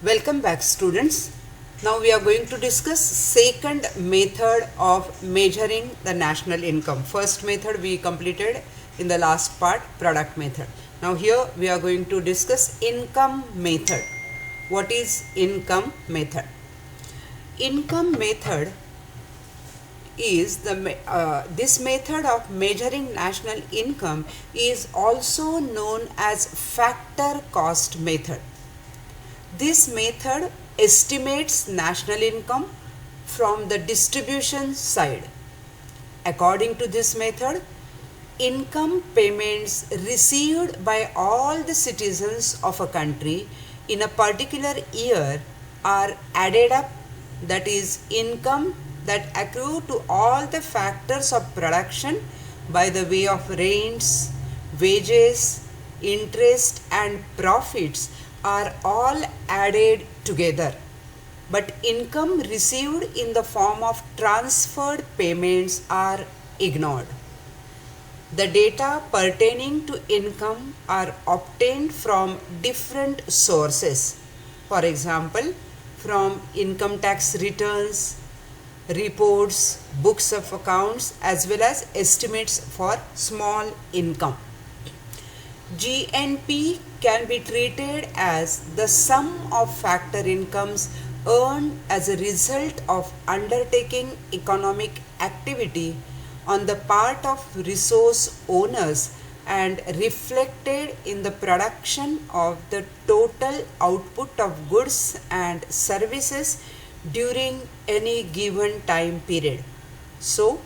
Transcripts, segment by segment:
Welcome back, students. Now we are going to discuss second method of measuring the national income. First method we completed in the last part, product method. Now here we are going to discuss income method. What is income method? Income method is this method of measuring national income is also known as factor cost method. This method estimates national income from the distribution side. According to this method, income payments received by all the citizens of a country in a particular year are added up, that is, income that accrue to all the factors of production by the way of rents, wages, interest and profits are all added together, but income received in the form of transferred payments are ignored. The data pertaining to income are obtained from different sources. For example, from income tax returns, reports, books of accounts, as well as estimates for small income. GNP can be treated as the sum of factor incomes earned as a result of undertaking economic activity on the part of resource owners and reflected in the production of the total output of goods and services during any given time period. So,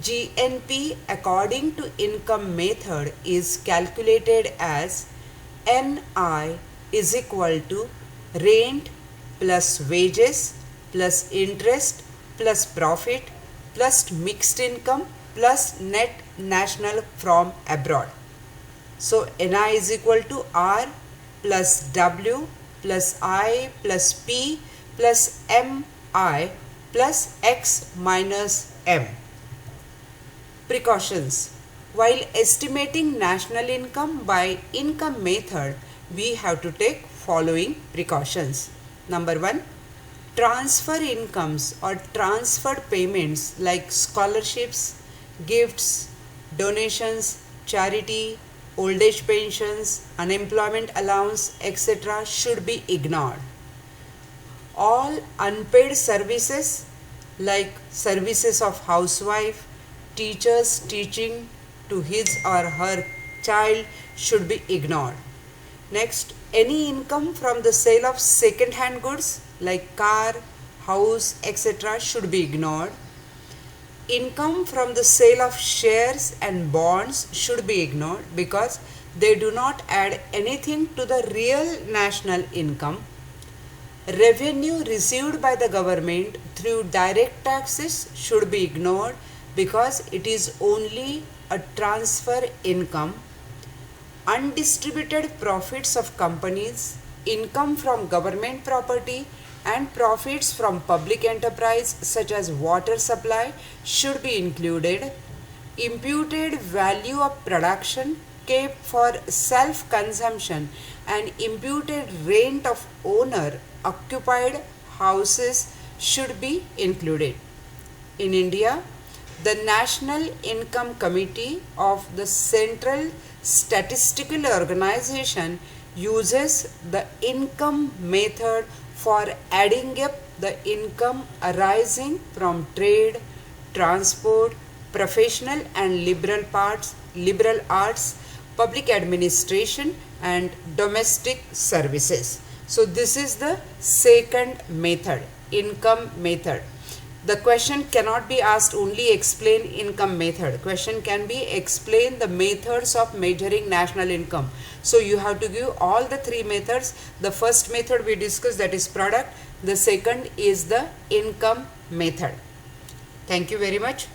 GNP according to income method is calculated as NI is equal to rent plus wages plus interest plus profit plus mixed income plus net national from abroad. So NI is equal to R plus W plus I plus P plus MI plus X minus M. Precautions. While estimating national income by income method, we have to take following precautions. Number 1, transfer incomes or transferred payments like scholarships, gifts, donations, charity, old age pensions, unemployment allowance, etc. should be ignored. All unpaid services like services of housewife, teachers teaching to his or her child should be ignored. Next, any income from the sale of second-hand goods like car, house, etc. should be ignored. Income from the sale of shares and bonds should be ignored because they do not add anything to the real national income. Revenue received by the government through direct taxes should be ignored because it is only a transfer income. Undistributed profits of companies, income from government property and profits from public enterprise such as water supply should be included. Imputed value of production kept for self-consumption and imputed rent of owner occupied houses should be included. In India, the National Income Committee of the Central Statistical Organization uses the income method for adding up the income arising from trade, transport, professional and liberal arts, public administration and domestic services. So this is the second method, income method. The question cannot be asked only explain income method. Question can be explain the methods of measuring national income. So you have to give all the three methods. The first method we discussed, that is product. The second is the income method. Thank you very much.